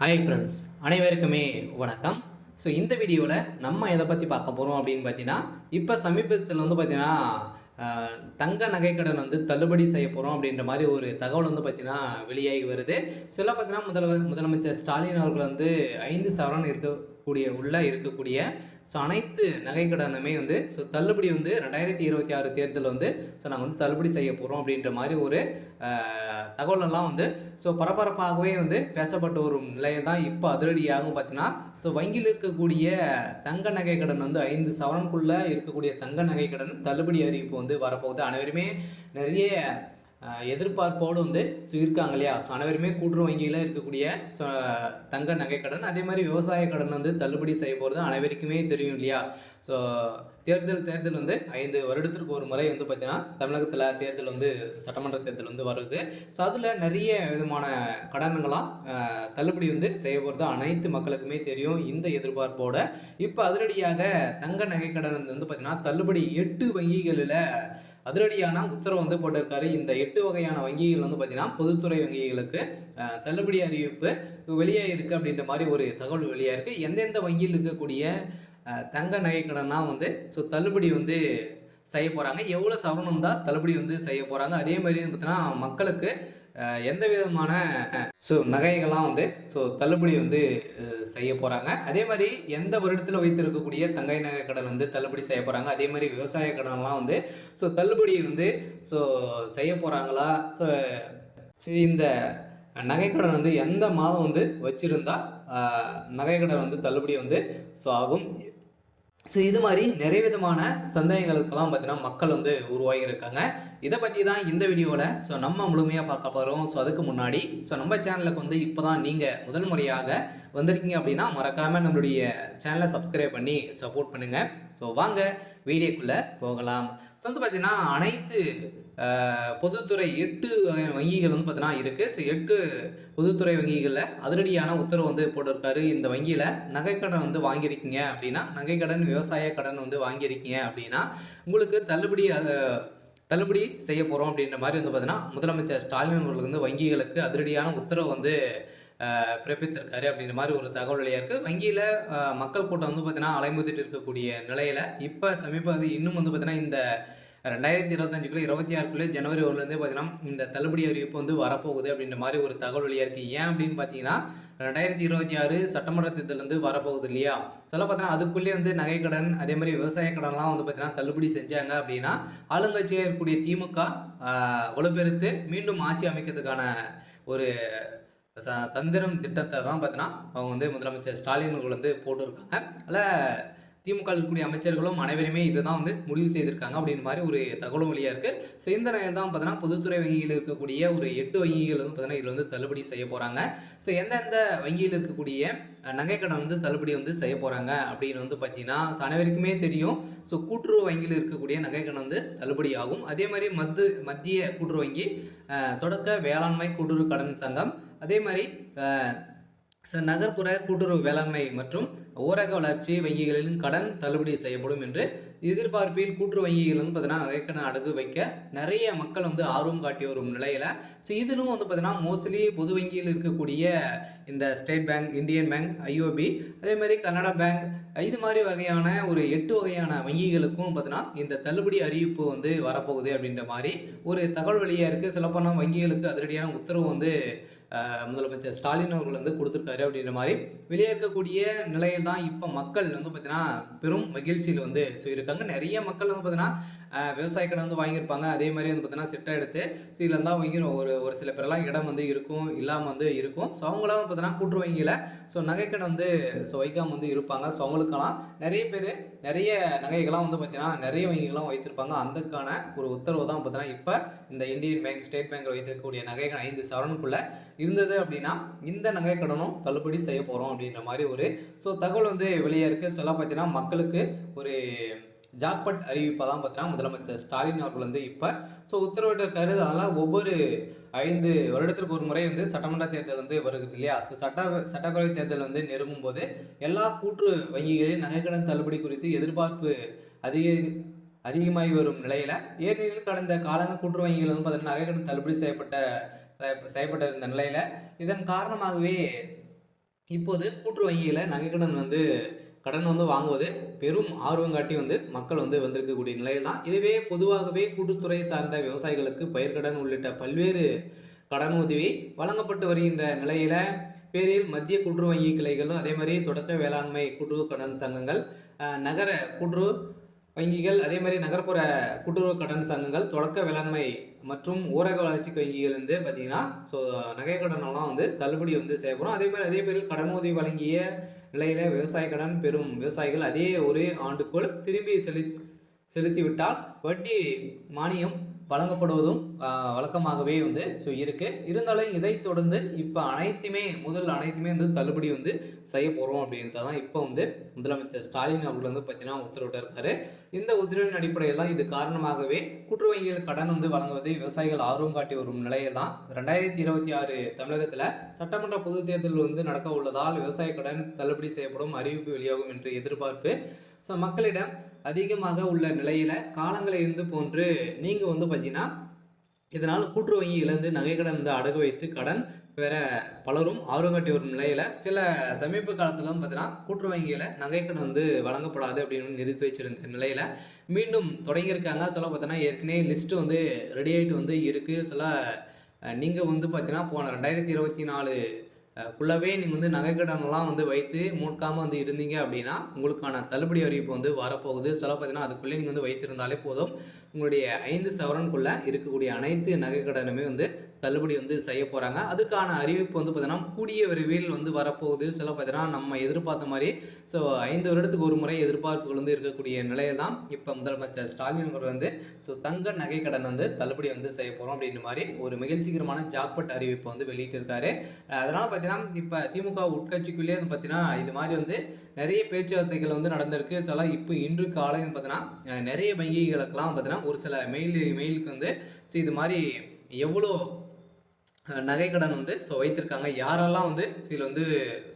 Hi friends, அனைவருக்குமே வணக்கம். இந்த வீடியோவில் நம்ம எதை பற்றி பார்க்க போகிறோம் அப்படின்னு பார்த்தீங்கன்னா, இப்போ சமீபத்தில் பார்த்தீங்கன்னா தங்க நகைக்கடன் தள்ளுபடி செய்ய போகிறோம் அப்படின்ற மாதிரி ஒரு தகவல் பார்த்தீங்கன்னா வெளியாகி வருது. இதெல்லாம் பார்த்தீங்கன்னா முதலமைச்சர் ஸ்டாலின் அவர்கள் 5 சவரன் இருக்கக்கூடிய அனைத்து நகைக்கடனுமே தள்ளுபடி 2026 தேர்தல் நாங்கள் தள்ளுபடி செய்ய போகிறோம் அப்படின்ற மாதிரி ஒரு தகவலெல்லாம் பரபரப்பாகவே பேசப்பட்ட ஒரு நிலையில் தான் இப்போ அதிரடியாகவும் பார்த்தீங்கன்னா வங்கியில் இருக்கக்கூடிய தங்க நகைக்கடன் 5 சவரனுக்குள்ளே இருக்கக்கூடிய தங்க நகைக்கடன் தள்ளுபடி அறிவிப்பு வரப்போகுது. அனைவருமே நிறைய எதிர்பார்ப்போடு இருக்காங்க இல்லையா? அனைவருமே கூட்டுறவு வங்கியில் இருக்கக்கூடிய தங்க நகைக்கடன், அதே மாதிரி விவசாய கடன் தள்ளுபடி செய்ய போகிறது அனைவருக்குமே தெரியும் இல்லையா? தேர்தல் 5 வருடத்திற்கு ஒரு முறை பார்த்தீங்கன்னா தமிழகத்தில் தேர்தல் சட்டமன்ற தேர்தல் வருது. அதில் நிறைய விதமான கடன்களாம் தள்ளுபடி செய்ய போகிறது அனைத்து மக்களுக்குமே தெரியும். இந்த எதிர்பார்ப்போட இப்போ அதிரடியாக தங்க நகைக்கடன் பார்த்தீங்கன்னா தள்ளுபடி 8 வங்கிகளில் அதிரடியான உத்தரவு போட்டிருக்காரு. இந்த 8 வகையான வங்கிகள் பார்த்தீங்கன்னா பொதுத்துறை வங்கிகளுக்கு தள்ளுபடி அறிவிப்பு வெளியாக இருக்குது அப்படின்ற மாதிரி ஒரு தகவல் வெளியாக இருக்குது. எந்தெந்த வங்கியில் இருக்கக்கூடிய தங்க நகைக்கடன்லாம் தள்ளுபடி செய்ய போகிறாங்க, எவ்வளோ சவரனம் தான் தள்ளுபடி செய்ய போகிறாங்க, அதே மாதிரி பார்த்தீங்கன்னா மக்களுக்கு எந்த விதமான நகைகள்லாம் தள்ளுபடி செய்ய போகிறாங்க, அதே மாதிரி எந்த வருடத்தில் வைத்திருக்கக்கூடிய தங்கை நகை கடன் தள்ளுபடி செய்ய போகிறாங்க, அதே மாதிரி விவசாய கடன்லாம் தள்ளுபடி செய்ய போகிறாங்களா, இந்த நகைக்கடன் எந்த மாதம் வச்சுருந்தா நகைக்கடன் தள்ளுபடி ஆகும். இது மாதிரி நிறைய விதமான சந்தேகங்களுக்கெல்லாம் பார்த்தீங்கன்னா மக்கள் உருவாகி இருக்காங்க. இதை பற்றி தான் இந்த வீடியோவில் நம்ம முழுமையாக பார்க்க போகிறோம். அதுக்கு முன்னாடி நம்ம சேனலுக்கு இப்போ தான் நீங்கள் முதல் முறையாக வந்திருக்கீங்க அப்படின்னா மறக்காமல் நம்மளுடைய சேனலை சப்ஸ்கிரைப் பண்ணி சப்போர்ட் பண்ணுங்கள். வாங்க வீடியோக்குள்ளே போகலாம். பார்த்தீங்கன்னா அனைத்து பொதுத்துறை 8 வங்கிகள் பார்த்தீங்கன்னா இருக்குது. 8 பொதுத்துறை வங்கிகளில் அதிரடியான உத்தரவு போட்டிருக்காரு. இந்த வங்கியில் நகைக்கடன் வாங்கியிருக்கீங்க அப்படின்னா, நகைக்கடன் விவசாய கடன் வாங்கியிருக்கீங்க அப்படின்னா உங்களுக்கு தள்ளுபடி செய்ய போகிறோம் அப்படின்ற மாதிரி பார்த்தீங்கன்னா முதலமைச்சர் ஸ்டாலின் அவர்கள் வங்கிகளுக்கு அதிரடியான உத்தரவு பிறப்பித்திருக்காரு அப்படின்ற மாதிரி ஒரு தகவல் வெளியாக இருக்குது. வங்கியில் மக்கள் கூட்டம் பார்த்தீங்கன்னா அலைமோதிட்டு இருக்கக்கூடிய நிலையில் இப்போ சமீபத்தில் இன்னும் பார்த்தீங்கன்னா இந்த 2025 26 ஜனவரி 1 பார்த்தீங்கன்னா இந்த தள்ளுபடி அறிவிப்பு வரப்போகுது அப்படின்ற மாதிரி ஒரு தகவல் வெளியாக இருக்குது. ஏன் அப்படின்னு பார்த்தீங்கன்னா 2026 சட்டமன்ற தேர்தல் வரப்போகுது இல்லையா? பார்த்தீங்கன்னா அதுக்குள்ளேயே நகைக்கடன், அதே மாதிரி விவசாய கடன்லாம் பார்த்தீங்கன்னா தள்ளுபடி செஞ்சாங்க அப்படின்னா ஆளுங்கட்சியாக இருக்கக்கூடிய திமுக வலுப்பெருத்து மீண்டும் ஆட்சி அமைக்கிறதுக்கான ஒரு தந்திரம் திட்டத்தை தான் பார்த்தீங்கன்னா அவங்க முதலமைச்சர் ஸ்டாலின் அவர்கள் போட்டிருக்காங்க. அதில் திமுக இருக்கக்கூடிய அமைச்சர்களும் அனைவருமே இதை தான் முடிவு செய்திருக்காங்க அப்படின்னு மாதிரி ஒரு தகவலும் வெளியாக இருக்குது. இந்த நிலையில் தான் பார்த்தீங்கன்னா பொதுத்துறை வங்கியில் இருக்கக்கூடிய ஒரு 8 வங்கிகள் பார்த்தீங்கன்னா இதில் தள்ளுபடி செய்ய போகிறாங்க. எந்தெந்த வங்கியில் இருக்கக்கூடிய நகைக்கடன் தள்ளுபடி செய்ய போகிறாங்க அப்படின்னு பார்த்தீங்கன்னா அனைவருக்குமே தெரியும். கூட்டுறவு வங்கியில் இருக்கக்கூடிய நகைக்கடன் தள்ளுபடி ஆகும். அதே மாதிரி மத்திய கூட்டுறவு வங்கி, தொடக்க வேளாண்மை கூட்டுறவு கடன் சங்கம், அதே மாதிரி நகர்ப்புற கூட்டுறவு வேளாண்மை மற்றும் ஊரக வளர்ச்சி வங்கிகளின் கடன் தள்ளுபடி செய்யப்படும் என்று எதிர்பார்ப்பில் கூட்டுறவு வங்கிகள் பார்த்தீங்கன்னா நகைக்கடன் அடகு வைக்க நிறைய மக்கள் ஆர்வம் காட்டி வரும் நிலையில் இதிலும் பார்த்தீங்கன்னா மோஸ்ட்லி பொது வங்கியில் இருக்கக்கூடிய இந்த state bank, Indian bank, IOB, அதே மாதிரி கனடா பேங்க், இது மாதிரி வகையான ஒரு 8 வகையான வங்கிகளுக்கும் பார்த்தீங்கன்னா இந்த தள்ளுபடி அறிவிப்பு வரப்போகுது அப்படின்ற மாதிரி ஒரு தகவல் வெளியாக இருக்குது. சொல்லப்போனால் வங்கிகளுக்கு அதிரடியான உத்தரவு முதலமைச்சர் ஸ்டாலின் அவர்கள் கொடுத்துருக்காரு அப்படின்ற மாதிரி வெளியே இருக்கக்கூடிய நிலையில் தான் இப்போ மக்கள் பார்த்தீங்கன்னா பெரும் மகிழ்ச்சியில் இருக்காங்க. நிறைய மக்கள் பார்த்தீங்கன்னா விவசாய கடன் வாங்கியிருப்பாங்க. அதே மாதிரி பார்த்தீங்கன்னா சிட்டை எடுத்து இதில் தான் வாங்கி ஒரு சில பேரெல்லாம் இடம் இருக்கும், இல்லாமல் இருக்கும். அவங்களாம் பார்த்தீங்கன்னா கூட்டுறவு வங்கியில் நகைக்கடன் வைக்காமல் இருப்பாங்க. அவங்களுக்கெல்லாம் நிறைய பேர் நிறைய நகைகள்லாம் பார்த்தீங்கன்னா நிறைய வங்கிகள்லாம் வைத்திருப்பாங்க. அதுக்கான ஒரு உத்தரவு தான் பார்த்தீங்கன்னா இப்போ இந்த இந்தியன் பேங்க், ஸ்டேட் பேங்க் வைத்திருக்கக்கூடிய நகைகள் 5 சவரனுக்குள்ளே இருந்தது அப்படின்னா இந்த நகைக்கடனும் தள்ளுபடி செய்ய போகிறோம் அப்படின்ற மாதிரி ஒரு தகவல் வெளியே இருக்குது. பார்த்தீங்கன்னா மக்களுக்கு ஒரு ஜாக்பாட் அறிவிப்பை தான் பார்த்தீங்கன்னா முதலமைச்சர் ஸ்டாலின் அவர்கள் இப்போ உத்தரவிட்டிருக்காரு. அதெல்லாம் ஒவ்வொரு 5 வருடத்திற்கு ஒரு முறை சட்டமன்ற தேர்தல் வருகிறது இல்லையா? சட்டப்பேரவை தேர்தல் நெருங்கும் போது எல்லா கூட்டு வங்கிகளின் நகைக்கடன் தள்ளுபடி குறித்து எதிர்பார்ப்பு அதிகமாகி வரும் நிலையில் ஏனெனில் கடந்த காலங்கள் கூட்டுறவு வங்கிகள் பார்த்தீங்கன்னா நகைக்கடன் தள்ளுபடி செய்யப்பட்ட இருந்த நிலையில் இதன் காரணமாகவே இப்போது கூட்டுறவு வங்கியில நகைக்கடன் வந்து கடன் வந்து வாங்குவது பெரும் ஆர்வம் காட்டி வந்து மக்கள் வந்து வந்திருக்கக்கூடிய நிலையில் தான். இதுவே பொதுவாகவே கூட்டுத்துறை சார்ந்த விவசாயிகளுக்கு பயிர்க்கடன் உள்ளிட்ட பல்வேறு கடன் உதவி வழங்கப்பட்டு வருகின்ற நிலையில பேரில் மத்திய கூட்டுறவு வங்கி கிளைகளும் அதே மாதிரி தொடக்க வேளாண்மை கூட்டுறவு கடன் சங்கங்கள், நகர கூட்டுறவு வங்கிகள், அதே மாதிரி நகர்ப்புற கூட்டுறவு கடன் சங்கங்கள், தொடக்க வேளாண்மை மற்றும் ஊரக வளர்ச்சி வங்கிகள் வந்து பார்த்தீங்கன்னா, ஸோ நகை கடனெல்லாம் வந்து தள்ளுபடி வந்து செய்யப்படும். அதே மாதிரி அதே பேரில் கடன் உதவி வழங்கிய நிலையில விவசாய கடன் பெறும் விவசாயிகள் அதே ஒரு ஆண்டுக்குள் திரும்பி செலுத்திவிட்டால் வட்டி மானியம் வழங்கப்படுவதும் வழக்கமாகவே வந்து இருக்குது. இருந்தாலும் இதை தொடர்ந்து இப்போ அனைத்துமே வந்து தள்ளுபடி வந்து செய்ய போகிறோம் அப்படின்றத தான் இப்போ வந்து முதலமைச்சர் ஸ்டாலின் அவர்கள் வந்து பார்த்தீங்கன்னா உத்தரவிட்டிருக்காரு. இந்த உத்தரவின் அடிப்படையில் தான் இது காரணமாகவே கூட்டுறவு வங்கிகள் கடன் வந்து வழங்குவதை விவசாயிகள் ஆர்வம் காட்டி வரும் நிலையில் தான் 2026 தமிழகத்தில் சட்டமன்ற பொதுத் தேர்தல் வந்து நடக்க உள்ளதால் விவசாய கடன் தள்ளுபடி செய்யப்படும் அறிவிப்பு வெளியாகும் என்று எதிர்பார்ப்பு ஸோ மக்களிடம் அதிகமாக உள்ள நிலையில் காலங்களை வந்து போன்று நீங்கள் வந்து பார்த்தீங்கன்னா இதனால் கூட்டுறவு வங்கியிலேருந்து நகைக்கடன் வந்து அடகு வைத்து கடன் பெற பலரும் ஆர்வம் காட்டி வரும் நிலையில் சில சமீப காலத்தில் பார்த்தீங்கன்னா கூட்டுறவு வங்கியில் நகைக்கடன் வந்து வழங்கப்படாது அப்படின்னு நிறுத்தி வச்சிருந்த நிலையில் மீண்டும் தொடங்கியிருக்காங்க. சில பார்த்தீங்கன்னா ஏற்கனவே லிஸ்ட்டு வந்து ரெடி ஆகிட்டு வந்து இருக்குது. சில நீங்கள் வந்து பார்த்தீங்கன்னா போன 2024 குள்ளவே நீங்கள் வந்து நகைக்கடனெல்லாம் வந்து வைத்து மூட்காமல் வந்து இருந்தீங்க அப்படின்னா உங்களுக்கான தள்ளுபடி அறிவிப்பு வந்து வரப்போகுது. சில பார்த்தீங்கன்னா அதுக்குள்ளே நீங்கள் வந்து வைத்திருந்தாலே போதும், உங்களுடைய 5 சவரனுக்குள்ளே இருக்கக்கூடிய அனைத்து நகைக்கடனுமே வந்து தள்ளுபடி வந்து செய்ய போகிறாங்க. அதுக்கான அறிவிப்பு வந்து பார்த்தீங்கன்னா கூடிய விரைவில் வந்து வரப்போகுது. சில பார்த்தீங்கன்னா நம்ம எதிர்பார்த்த மாதிரி ஸோ 5 வருடத்துக்கு ஒரு முறை எதிர்பார்ப்புகள் வந்து இருக்கக்கூடிய நிலையில் தான் இப்போ முதலமைச்சர் ஸ்டாலின் அவர் வந்து ஸோ தங்க நகைக்கடன் வந்து தள்ளுபடி வந்து செய்ய போகிறோம் அப்படின்ற மாதிரி ஒரு மகிழ்ச்சிகரமான ஜாக்பட் அறிவிப்பை வந்து வெளியிட்டிருக்காரு. அதனால் பார்த்தீங்கன்னா இப்போ திமுக உட்கட்சிக்குள்ளேயே வந்து பார்த்தீங்கன்னா இது மாதிரி வந்து நிறைய பேச்சுவார்த்தைகள் வந்து நடந்திருக்கு. சில இப்போ இன்று காலை பார்த்தீங்கன்னா நிறைய வங்கிகளுக்கெல்லாம் பார்த்தீங்கன்னா ஒரு சில மெயிலுக்கு வந்து ஸோ இது மாதிரி எவ்வளோ நகைக்கடன் வந்து ஸோ வைத்திருக்காங்க, யாரெல்லாம் வந்து இதில் வந்து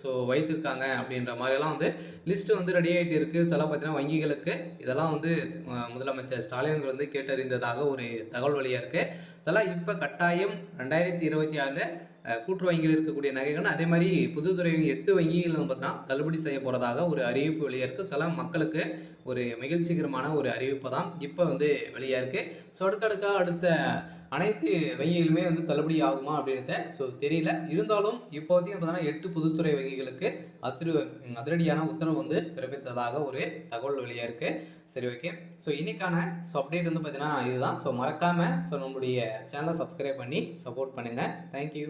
ஸோ வைத்திருக்காங்க அப்படின்ற மாதிரியெல்லாம் வந்து லிஸ்ட்டு வந்து ரெடி ஆகிட்டு இருக்குது. சில பார்த்தீங்கன்னா வங்கிகளுக்கு இதெல்லாம் வந்து முதலமைச்சர் ஸ்டாலின் வந்து கேட்டறிந்ததாக ஒரு தகவல் வழியாக இருக்குது. சில இப்போ கட்டாயம் 2026 கூட்டுறவு வங்கியில் இருக்கக்கூடிய நகைகள் அதே மாதிரி பொதுத்துறை 8 வங்கிகள் பார்த்தீங்கன்னா தள்ளுபடி செய்ய போகிறதாக ஒரு அறிவிப்பு வெளியாக இருக்குது. சில மக்களுக்கு ஒரு மகிழ்ச்சிகரமான ஒரு அறிவிப்பு தான் இப்போ வந்து வெளியாக இருக்குது. ஸோ அடுத்த அனைத்து வங்கிகளுமே வந்து தள்ளுபடி ஆகுமா அப்படின்றத ஸோ தெரியல. இருந்தாலும் இப்போதைக்கு பார்த்தீங்கன்னா 8 பொதுத்துறை வங்கிகளுக்கு அதிரடியான உத்தரவு வந்து பிறப்பித்ததாக ஒரு தகவல் வெளியாக இருக்குது. சரி, ஓகே. ஸோ இன்னைக்கான ஸோ அப்டேட் வந்து பார்த்தீங்கன்னா இதுதான். ஸோ மறக்காமல் ஸோ நம்மளுடைய சேனலை சப்ஸ்கிரைப் பண்ணி சப்போர்ட் பண்ணுங்கள். தேங்க்யூ.